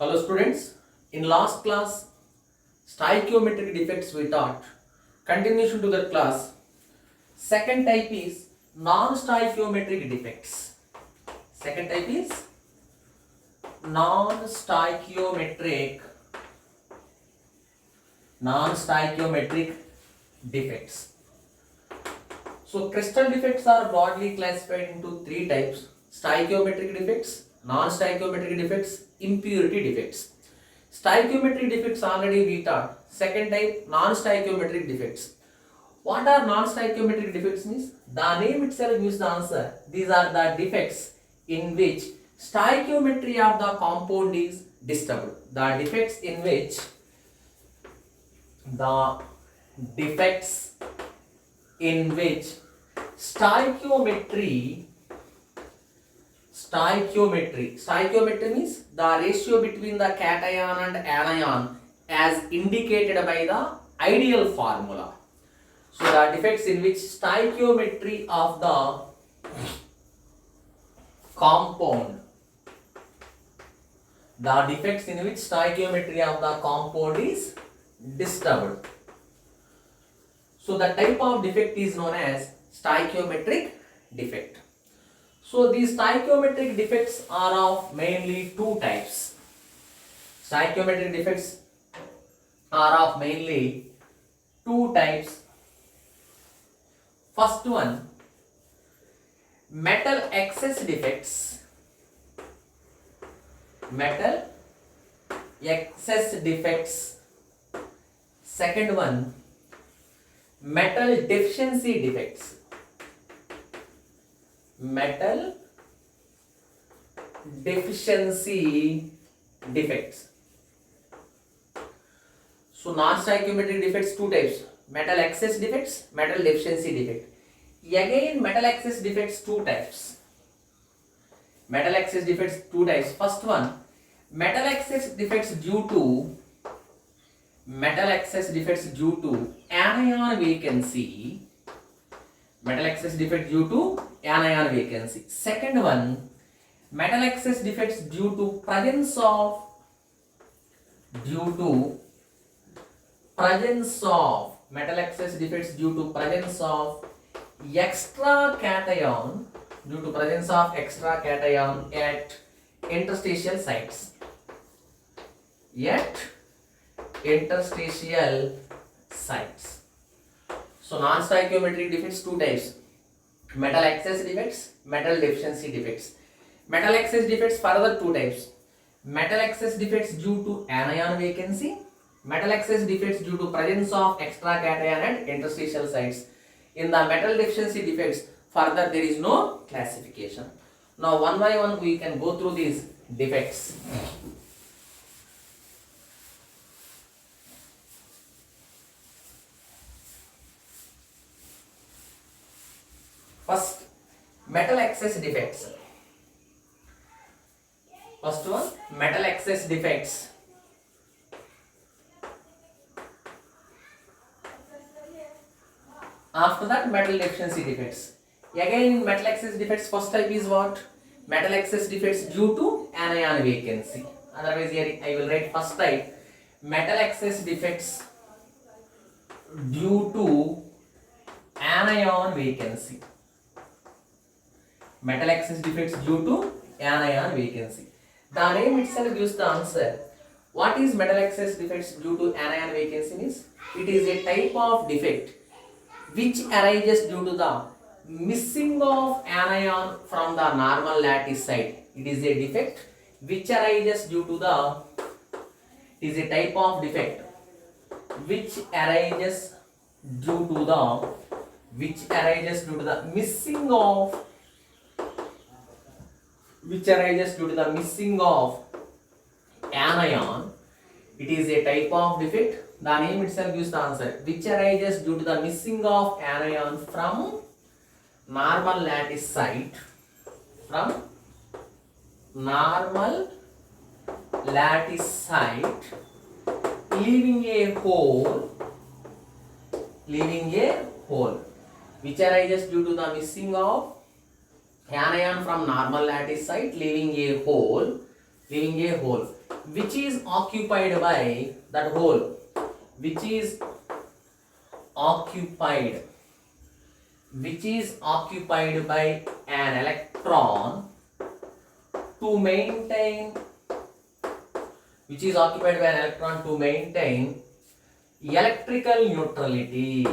Hello students, in last class stoichiometric defects we taught. Continuation to that class. Second type is non-stoichiometric defects. Second type is non-stoichiometric defects. So crystal defects are broadly classified into three types: stoichiometric defects, non-stoichiometric defects, impurity defects. Stoichiometric defects already we taught. Second type, non-stoichiometric defects. What are non-stoichiometric defects means? The name itself gives the answer. These are the defects in which stoichiometry of the compound is disturbed. The defects in which stoichiometry means the ratio between the cation and anion as indicated by the ideal formula. So the defects in which stoichiometry of the compound is disturbed. So the type of defect is known as stoichiometric defect. So these stoichiometric defects are of mainly two types. Stoichiometric defects are of mainly two types. First one, metal excess defects. Second one, metal deficiency defects. So non-stoichiometric defects two types: metal excess defects, metal deficiency defect. Again, metal excess defects two types. First one, metal excess defects due to anion vacancy. Second one, metal excess defects due to presence of extra cation at interstitial sites. So non-stoichiometric defects two types: metal excess defects, metal deficiency defects. Metal excess defects further two types: metal excess defects due to anion vacancy, metal excess defects due to presence of extra cation at interstitial sites. In the metal deficiency defects, further there is no classification. Now one by one we can go through these defects. First, metal excess defects. First one, metal excess defects. After that, metal deficiency defects. Again, metal excess defects, first type is what? Metal excess defects due to anion vacancy. Otherwise, here I will write first type: metal excess defects due to anion vacancy. Metal excess defects due to anion vacancy. The name itself gives the answer. What is metal excess defects due to anion vacancy means? It is a type of defect which arises due to the missing of anion from the normal lattice site. It is a defect which arises due to the missing of anion. It is a type of defect. The name itself gives the answer. Which arises due to the missing of anion from normal lattice site. Leaving a hole. Which arises due to the missing of anion from normal lattice site, leaving a hole. which is occupied by that hole, which is occupied by an electron to maintain, which is occupied by an electron to maintain electrical neutrality.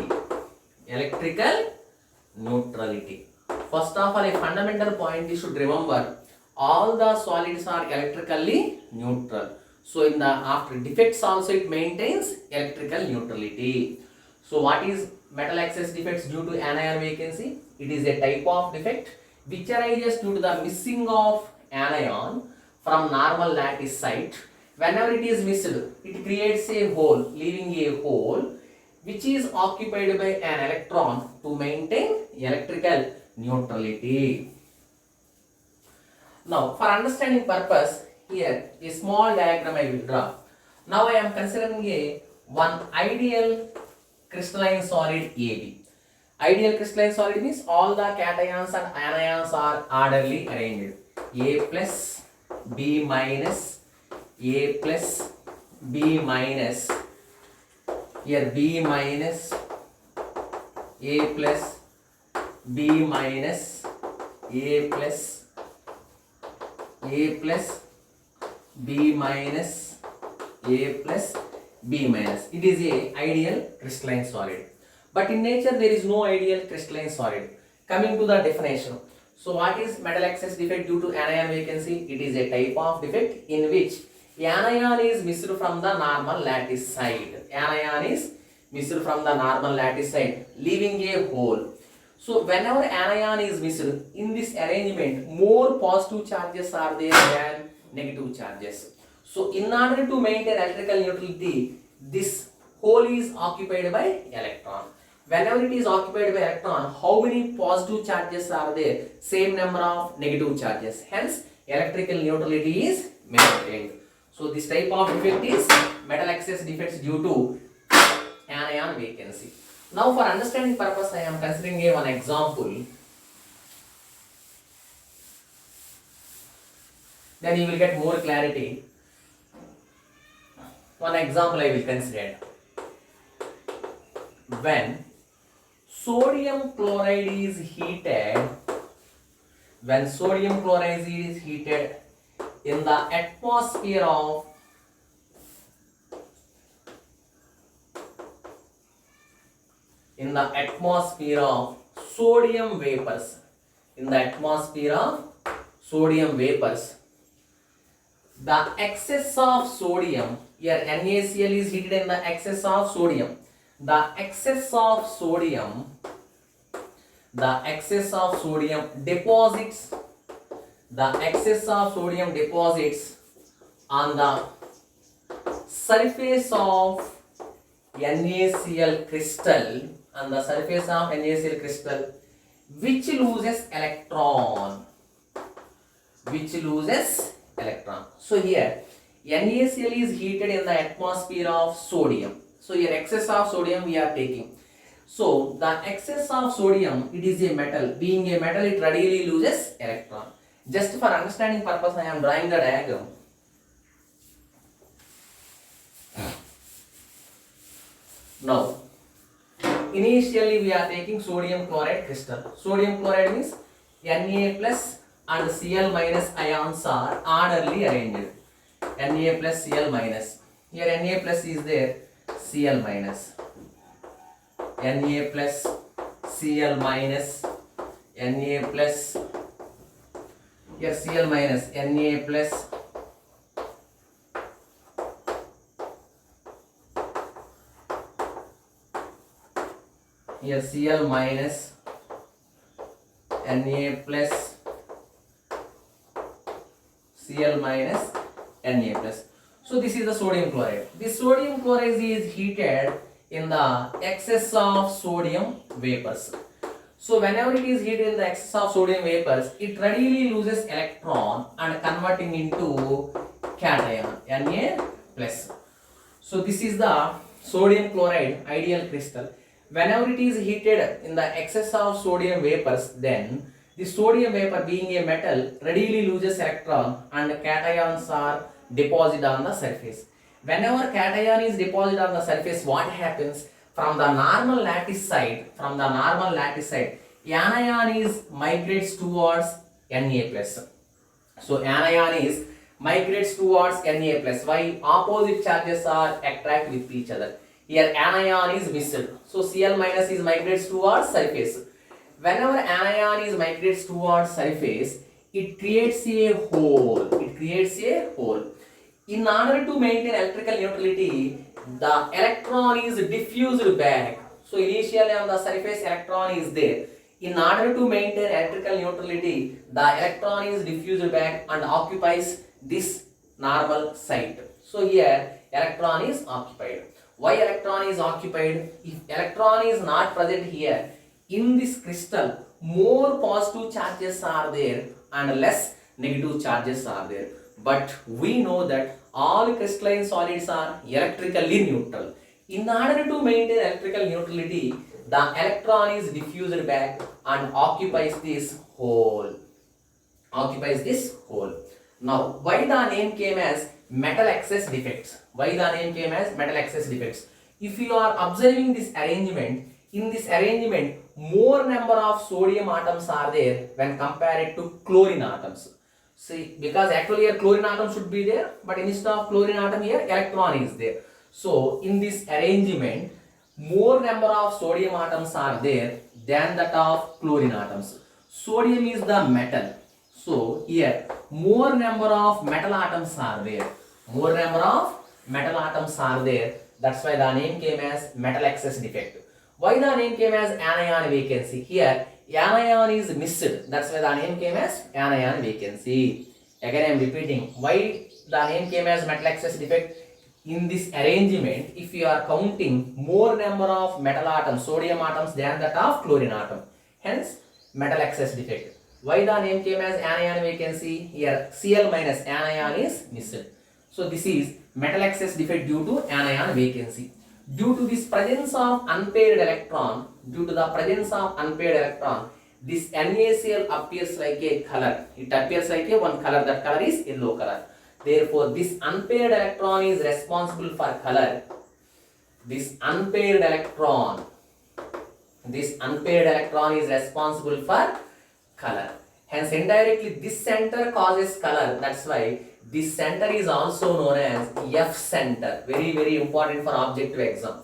First of all, a fundamental point you should remember, all the solids are electrically neutral. So in the after defects also it maintains electrical neutrality. So what is metal excess defects due to anion vacancy? It is a type of defect which arises due to the missing of anion from normal lattice site. Whenever it is missed, it creates a hole, leaving a hole which is occupied by an electron to maintain electrical neutrality. Now, for understanding purpose, here a small diagram I will draw. Now I am considering one ideal crystalline solid AB. Ideal crystalline solid means all the cations and anions are orderly arranged. A plus, B minus, A plus, B minus, here B minus, A plus, B minus, A plus, A plus, B minus, A plus, B minus. It is a ideal crystalline solid. But in nature there is no ideal crystalline solid. Coming to the definition. So what is metal excess defect due to anion vacancy? It is a type of defect in which anion is missed from the normal lattice side. Anion is missed from the normal lattice side, leaving a hole. So whenever anion is missed, in this arrangement, more positive charges are there than negative charges. So in order to maintain electrical neutrality, this hole is occupied by electron. Whenever it is occupied by electron, how many positive charges are there? Same number of negative charges. Hence, electrical neutrality is maintained. So this type of defect is metal excess defects due to anion vacancy. Now for understanding purpose, I am considering one example. Then you will get more clarity. One example I will consider. When sodium chloride is heated, in the atmosphere of sodium vapors, the excess of sodium, here NaCl is heated in the excess of sodium. The excess of sodium deposits on the surface of NaCl crystal, which loses electron. So here NaCl is heated in the atmosphere of sodium. So here excess of sodium we are taking. So the excess of sodium, it is a metal. Being a metal, it readily loses electron. Just for understanding purpose, I am drawing the diagram. Now, initially we are taking sodium chloride crystal. Sodium chloride means Na plus and Cl minus ions are orderly arranged. Na plus Cl minus. Here Na plus is there, Cl minus. Na plus Cl minus. Na plus. Here Cl minus. Na plus. Here Cl minus. Na plus. Cl minus. Na plus. So this is the sodium chloride. This sodium chloride is heated in the excess of sodium vapors. So whenever it is heated in the excess of sodium vapors, it readily loses electron and converting into cation, Na plus. So this is the sodium chloride ideal crystal. Whenever it is heated in the excess of sodium vapors, then the sodium vapor, being a metal, readily loses electron and cations are deposit on the surface. Whenever cation is deposited on the surface, what happens? From the normal lattice side, anion is migrates towards Na plus. So anion is migrates towards Na plus. Why? Opposite charges are attract with each other. Here anion is missed. So Cl minus is migrates towards surface. Whenever anion is migrates towards surface, it creates a hole. In order to maintain electrical neutrality, the electron is diffused back. So initially on the surface electron is there. In order to maintain electrical neutrality, the electron is diffused back and occupies this normal site. So here electron is occupied. Why electron is occupied? If electron is not present here, in this crystal, more positive charges are there and less negative charges are there. But we know that all crystalline solids are electrically neutral. In order to maintain electrical neutrality, the electron is diffused back and occupies this hole. Now, why the name came as metal excess defects? If you are observing this arrangement, in this arrangement, more number of sodium atoms are there when compared to chlorine atoms. See, because actually here chlorine atom should be there, but instead of chlorine atom here electron is there. So in this arrangement, more number of sodium atoms are there than that of chlorine atoms. Sodium is the metal. So here more number of metal atoms are there. That's why the name came as metal excess defect. Why the name came as anion vacancy? Here anion is missed. That's why the name came as anion vacancy. Again I am repeating. Why the name came as metal excess defect? In this arrangement, if you are counting more number of metal atoms, sodium atoms than that of chlorine atom, hence metal excess defect. Why the name came as anion vacancy? Here Cl minus anion is missed. So this is metal excess defect due to anion vacancy. Due to this presence of unpaired electron, this NaCl appears like a color. It appears like a one color. That color is yellow color. Therefore, this unpaired electron is responsible for color. This unpaired electron is responsible for color. Hence, indirectly, this center causes color. That's why this center is also known as F center. Very, very important for objective exam.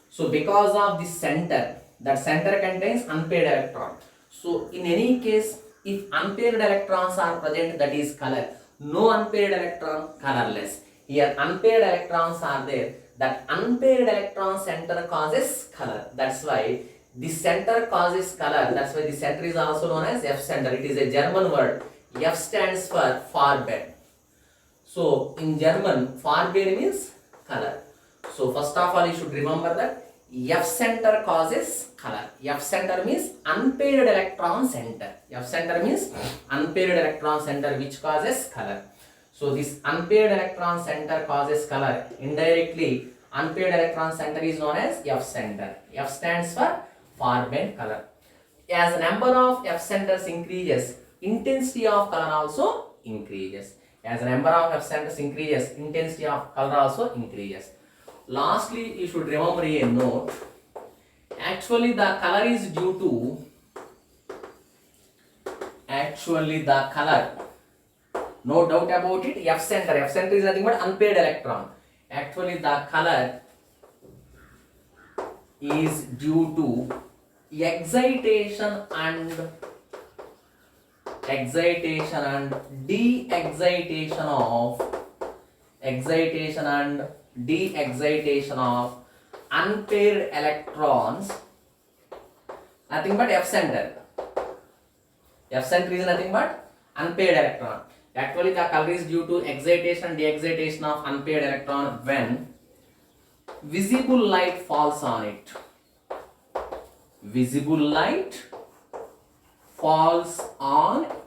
So, because of this center, that center contains unpaired electron. So, in any case, if unpaired electrons are present, that is color. No unpaired electron, colorless. Here, unpaired electrons are there. That unpaired electron center causes color. That's why this center causes color. That's why this center is also known as F center. It is a German word. F stands for Farben. So in German, Farben means color. So first of all, you should remember that F center causes color. F center means unpaired electron center. F center means unpaired electron center which causes color. So this unpaired electron center causes color. Indirectly, unpaired electron center is known as F center. F stands for Farben color. As the number of F centers increases, intensity of color also increases. As the number of F centers increases, intensity of color also increases. Lastly, you should remember a note. Actually, the color is due to no doubt about it, F center. F center is nothing but unpaired electron. Actually, the color is due to excitation and de-excitation of unpaired electrons, nothing but F center. F center is nothing but unpaired electron. Actually, the color is due to excitation and de-excitation of unpaired electron when visible light falls on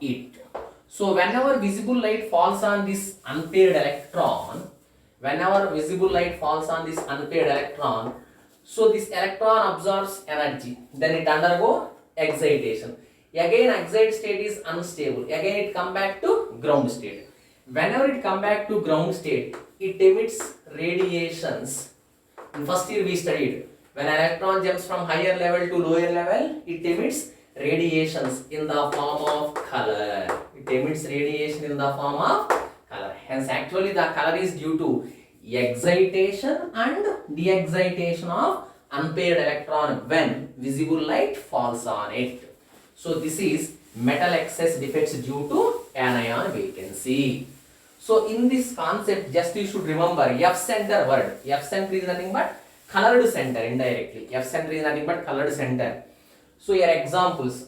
it. So whenever visible light falls on this unpaired electron, so this electron absorbs energy, then it undergo excitation. Again excited state is unstable, again it come back to ground state. whenever it come back to ground state, it emits radiations. In first year we studied, when an electron jumps from higher level to lower level, it emits radiations in the form of color. It emits radiation in the form of color. Hence, actually the color is due to excitation and de-excitation of unpaired electron when visible light falls on it. So this is metal excess defects due to anion vacancy. So in this concept, just you should remember F center word. F center is nothing but colored center indirectly. F center is nothing but colored center. So here examples.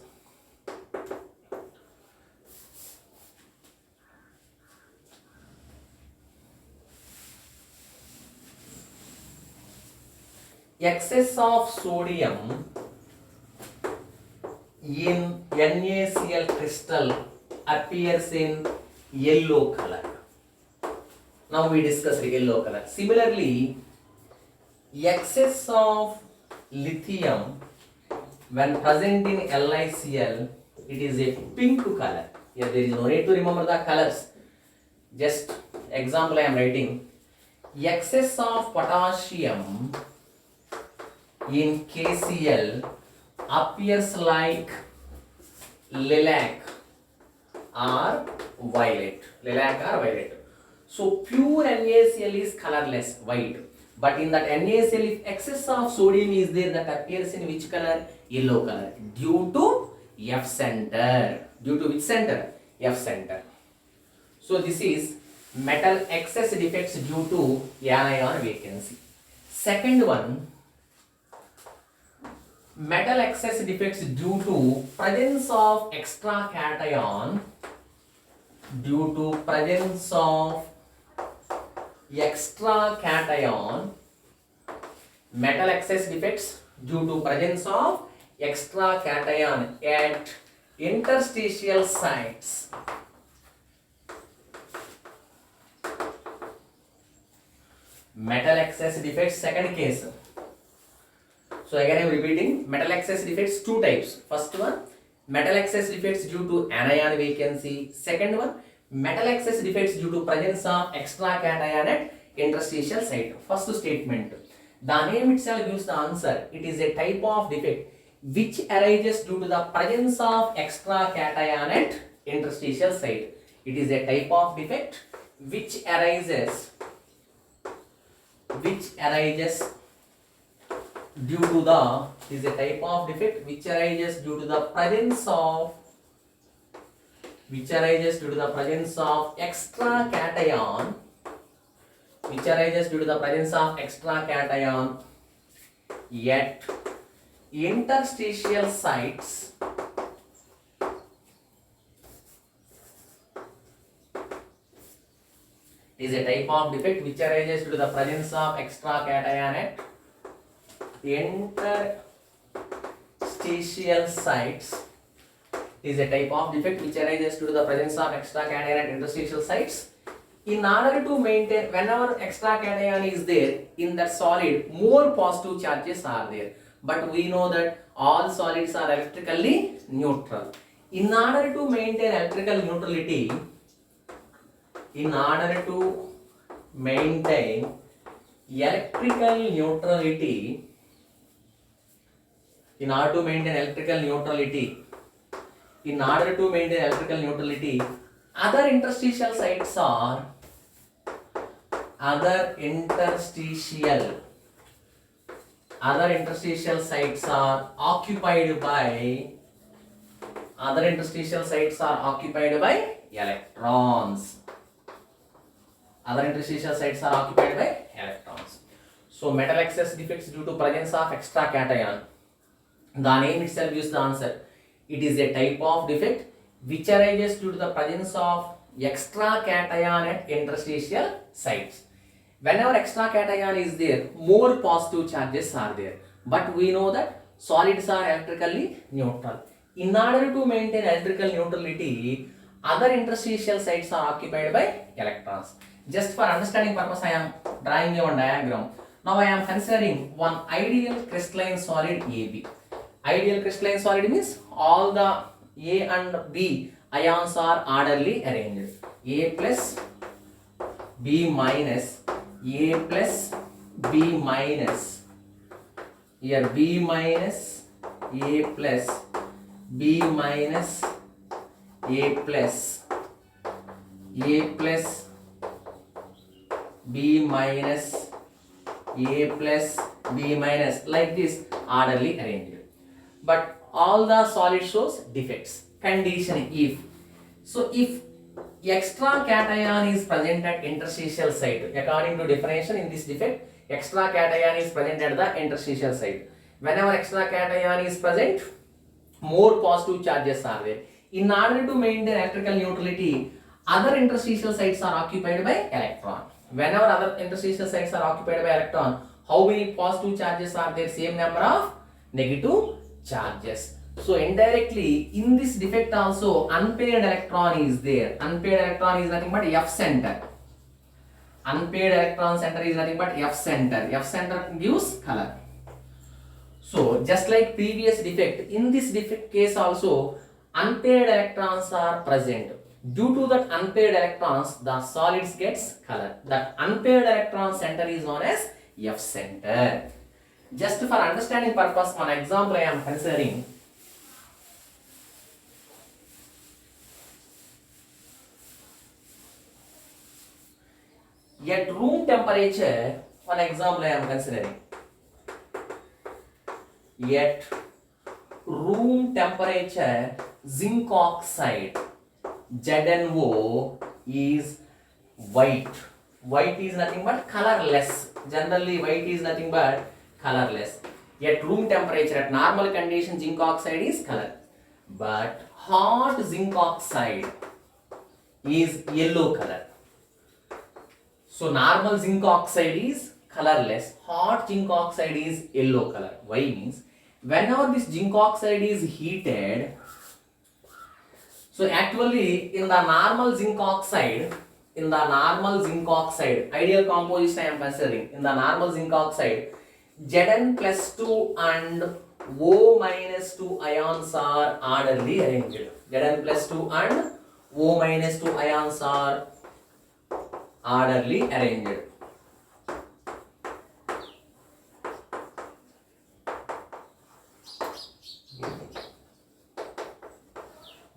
Excess of sodium in NaCl crystal appears in yellow color. Now we discuss yellow color. Similarly, excess of lithium when present in LiCl, it is a pink color. Here there is no need to remember the colors. Just example I am writing. Excess of potassium in KCl appears like lilac or violet. Lilac or violet. So pure NaCl is colorless, white. But in that NaCl, if excess of sodium is there, that appears in which color? Yellow color. Due to F center. Due to which center? F center. So this is metal excess defects due to anion vacancy. Second one, metal excess defects due to presence of extra cation. Due to presence of extra cation, metal excess defects due to presence of extra cation at interstitial sites. Metal excess defects, second case. So again I am repeating, metal excess defects two types. First one, metal excess defects due to anion vacancy. Second one, metal excess defects due to presence of extra cation at interstitial site. First statement, the name itself gives the answer. It is a type of defect which arises due to the presence of extra cation at interstitial site. It is a type of defect which arises due to the, is a type of defect which arises due to the presence of extra cation, at interstitial sites is a type of defect which arises due to the presence of extra cation at interstitial sites. Is a type of defect which arises due to the presence of extra cation at interstitial sites. In order to maintain, whenever extra cation is there in that solid, more positive charges are there. But we know that all solids are electrically neutral. In order to maintain electrical neutrality, in order to maintain electrical neutrality, other interstitial sites are occupied by electrons. So metal excess defects due to presence of extra cation. The name itself gives the answer. It is a type of defect which arises due to the presence of extra cation at interstitial sites. Whenever extra cation is there, more positive charges are there. But we know that solids are electrically neutral. In order to maintain electrical neutrality, other interstitial sites are occupied by electrons. Just for understanding purpose, I am drawing a one diagram. Now I am considering one ideal crystalline solid AB. Ideal crystalline solid means all the A and B ions are orderly arranged. A plus B minus, A plus, B minus. Here B minus, A plus, B minus, A plus, A plus, B minus, A plus, B minus, like this orderly arranged. But all the solid shows defects. Condition if. So if extra cation is present at interstitial site, according to definition in this defect, extra cation is present at the interstitial site. Whenever extra cation is present, more positive charges are there. In order to maintain electrical neutrality, other interstitial sites are occupied by electron. Whenever other interstitial sites are occupied by electron, how many positive charges are there? Same number of negative charges. So indirectly in this defect also unpaired electron is there. Unpaired electron is nothing but F center. Unpaired electron center is nothing but F center. F center gives color. So just like previous defect, in this defect case also unpaired electrons are present. Due to that unpaired electrons, the solids gets color. That unpaired electron center is known as F center. Just for understanding purpose, one example I am considering. At room temperature, one example I am considering. At room temperature, zinc oxide ZnO is white. White is nothing but colorless. Generally, white is nothing but colorless. At room temperature, at normal condition, zinc oxide is color. But hot zinc oxide is yellow color. So normal zinc oxide is colorless. Hot zinc oxide is yellow color. Why means whenever this zinc oxide is heated, so actually in the normal zinc oxide, ideal composition I am considering, in the normal zinc oxide, Zn plus 2 and O minus 2 ions are orderly arranged. Zn plus 2 and O minus 2 ions are orderly arranged.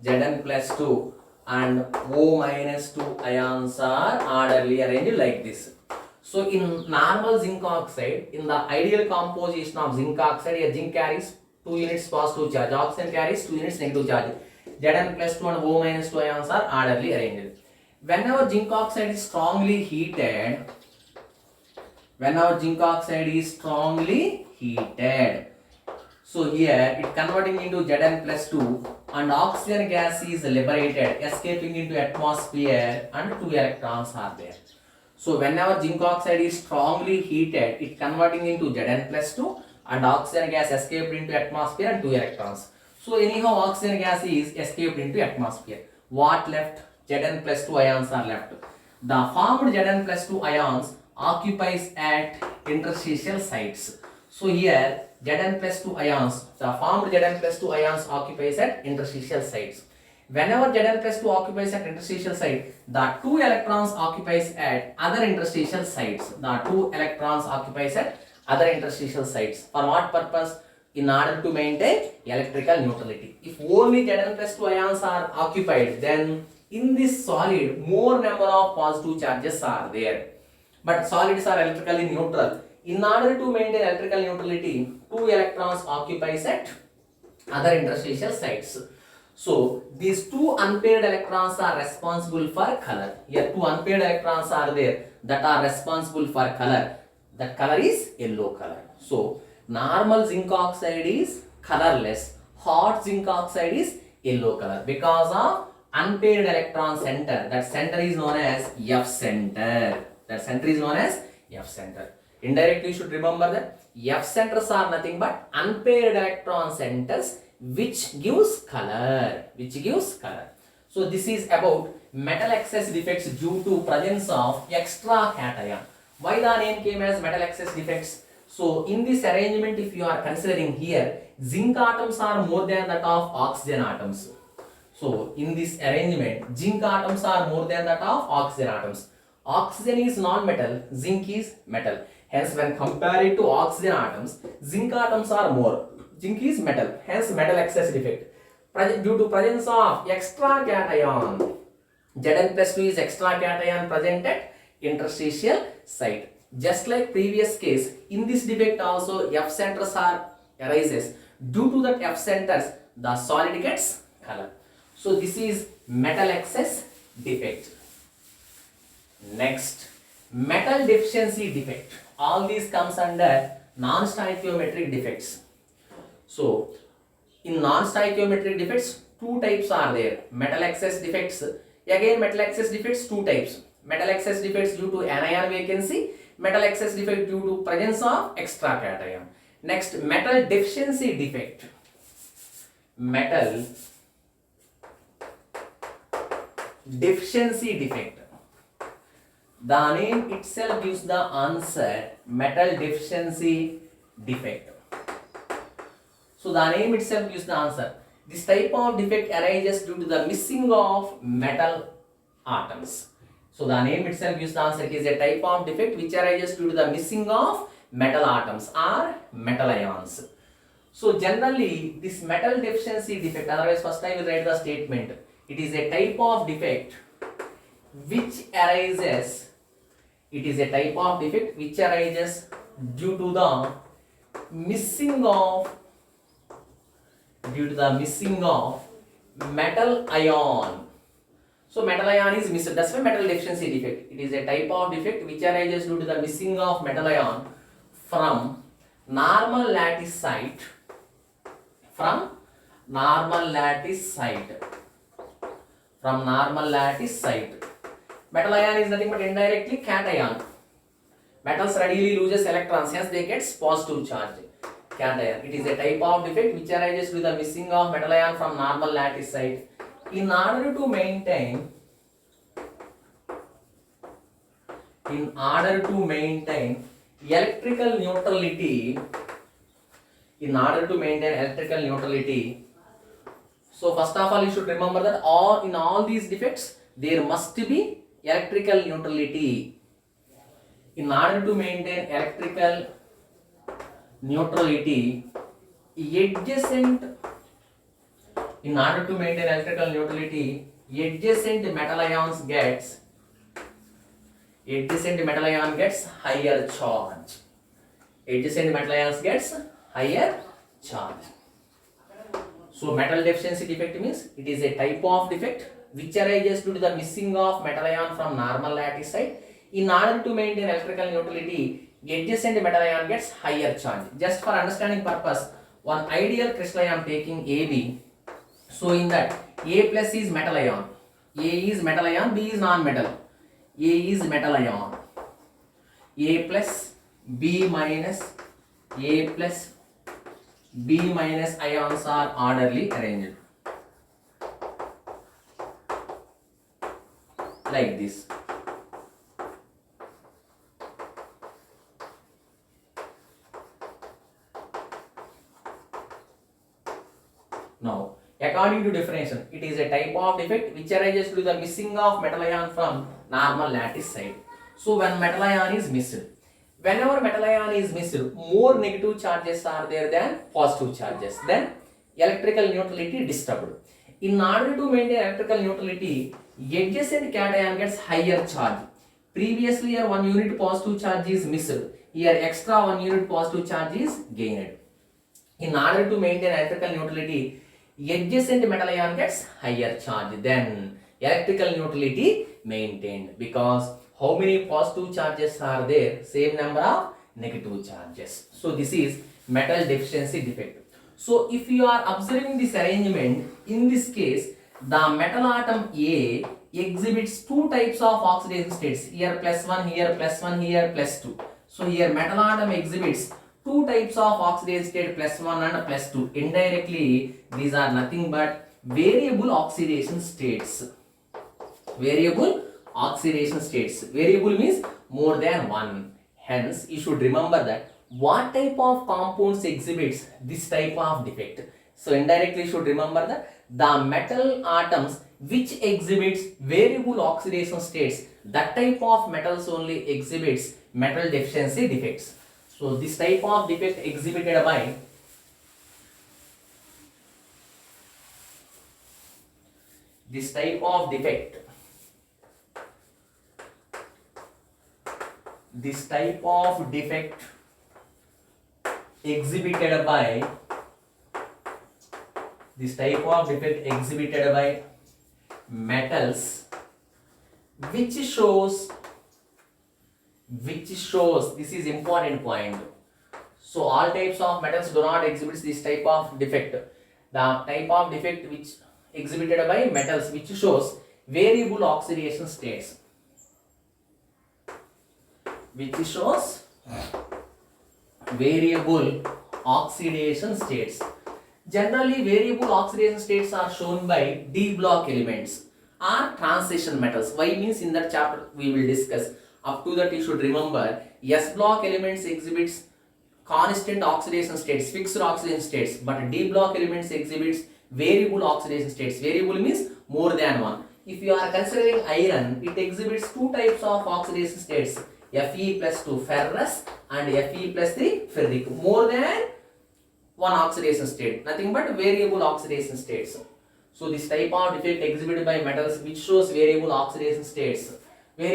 Zn plus 2 and O minus 2 ions are orderly arranged like this. So in normal zinc oxide, in the ideal composition of zinc oxide, a zinc carries 2 units positive charge, oxygen carries 2 units negative charge. Zn plus 2 and O minus 2 ions are orderly arranged. Whenever zinc oxide is strongly heated, so here it converting into Zn plus 2 and oxygen gas is liberated, escaping into atmosphere and 2 electrons are there. So whenever zinc oxide is strongly heated, it converting into Zn plus 2 and oxygen gas escaped into atmosphere and 2 electrons. So anyhow oxygen gas is escaped into atmosphere. What left? Zn plus 2 ions are left. The formed Zn plus 2 ions occupies at interstitial sites. So here Zn plus 2 ions, the formed Zn plus 2 ions occupies at interstitial sites. Whenever Zn plus 2 occupies at interstitial site, the 2 electrons occupies at other interstitial sites. For what purpose? In order to maintain electrical neutrality. If only Zn plus 2 ions are occupied, then in this solid more number of positive charges are there. But solids are electrically neutral. In order to maintain electrical neutrality, 2 electrons occupies at other interstitial sites. So these 2 unpaired electrons are responsible for color. Here 2 unpaired electrons are there that are responsible for color. That color is yellow color. So normal zinc oxide is colorless. Hot zinc oxide is yellow color because of unpaired electron center. That center is known as F center. Indirectly you should remember that F centers are nothing but unpaired electron centers which gives color. So this is about metal excess defects due to presence of extra cation. Why the name came as metal excess defects? So in this arrangement, if you are considering here, zinc atoms are more than that of oxygen atoms. So in this arrangement, zinc atoms are more than that of oxygen atoms. Oxygen is non-metal, zinc is metal. Hence, when compared to oxygen atoms, zinc atoms are more. Zinc is metal. Hence, metal excess defect. Due to presence of extra cation, Zn plus 2 is extra cation present at interstitial site. Just like previous case, in this defect also F centers are arises. Due to that F centers, the solid gets color. So this is metal excess defect. Next, metal deficiency defect. All these comes under non-stoichiometric defects. So, in non-stoichiometric defects, two types are there. Metal excess defects. Again, metal excess defects, two types. Metal excess defects due to anion vacancy. Metal excess defect due to presence of extra cation. Next, metal deficiency defect. Metal deficiency defect. The name itself gives the answer, metal deficiency defect. So the name itself gives the answer. This type of defect arises due to the missing of metal atoms. So the name itself gives the answer. It is a type of defect which arises due to the missing of metal atoms or metal ions. So generally this metal deficiency defect, otherwise first I will write the statement. It is a type of defect which arises. It is a type of defect which arises due to the missing of metal ion. So metal ion is missing. That's why metal deficiency defect. It is a type of defect which arises due to the missing of metal ion from normal lattice site. From normal lattice site. Metal ion is nothing but indirectly cation. Metals readily loses electrons, hence they get positive charge. Cation. It is a type of defect which arises with the missing of metal ion from normal lattice site. In order to maintain electrical neutrality, so first of all you should remember that in all these defects there must be electrical neutrality. In order to maintain electrical neutrality, adjacent metal ions gets higher charge. So metal deficiency defect means it is a type of defect which arises due to the missing of metal ion from normal lattice site. In order to maintain electrical neutrality, adjacent metal ion gets higher charge. Just for understanding purpose, one ideal crystal I am taking AB. So in that A plus is metal ion, A is metal ion, B is non-metal. A is metal ion, A plus B minus, A plus B minus ions are orderly arranged like this. Now, according to definition, it is a type of defect which arises due to the missing of metal ion from normal lattice site. So when metal ion is missed, whenever metal ion is missed, more negative charges are there than positive charges. Then electrical neutrality disturbed. In order to maintain electrical neutrality, adjacent cation gets higher charge. Previously, here 1 unit positive charge is missed. Here extra 1 unit positive charge is gained. In order to maintain electrical neutrality, adjacent metal ion gets higher charge. Then electrical neutrality maintained, because how many positive charges are there? Same number of negative charges. So this is metal deficiency defect. So if you are observing this arrangement, in this case, the metal atom A exhibits two types of oxidation states. Here +1, here +1, here +2. So here metal atom exhibits two types of oxidation state, +1 and +2. Indirectly, these are nothing but variable oxidation states. Variable oxidation states. Variable means more than one. Hence, you should remember that what type of compounds exhibits this type of defect. So indirectly you should remember that the metal atoms which exhibits variable oxidation states. That type of metals only exhibits metal deficiency defects. So this type of defect exhibited by this type of defect exhibited by metals which shows this is important point. So all types of metals do not exhibit this type of defect. The type of defect which exhibited by metals which shows variable oxidation states, Generally, variable oxidation states are shown by D block elements or transition metals. Why means in that chapter we will discuss. Up to that you should remember S block elements exhibits constant oxidation states, fixed oxidation states, but D block elements exhibits variable oxidation states. Variable means more than one. If you are considering iron, it exhibits two types of oxidation states, Fe plus 2 ferrous and Fe plus 3 ferric. More than one oxidation state, nothing but variable oxidation states. So this type of defect exhibited by metals which shows variable oxidation states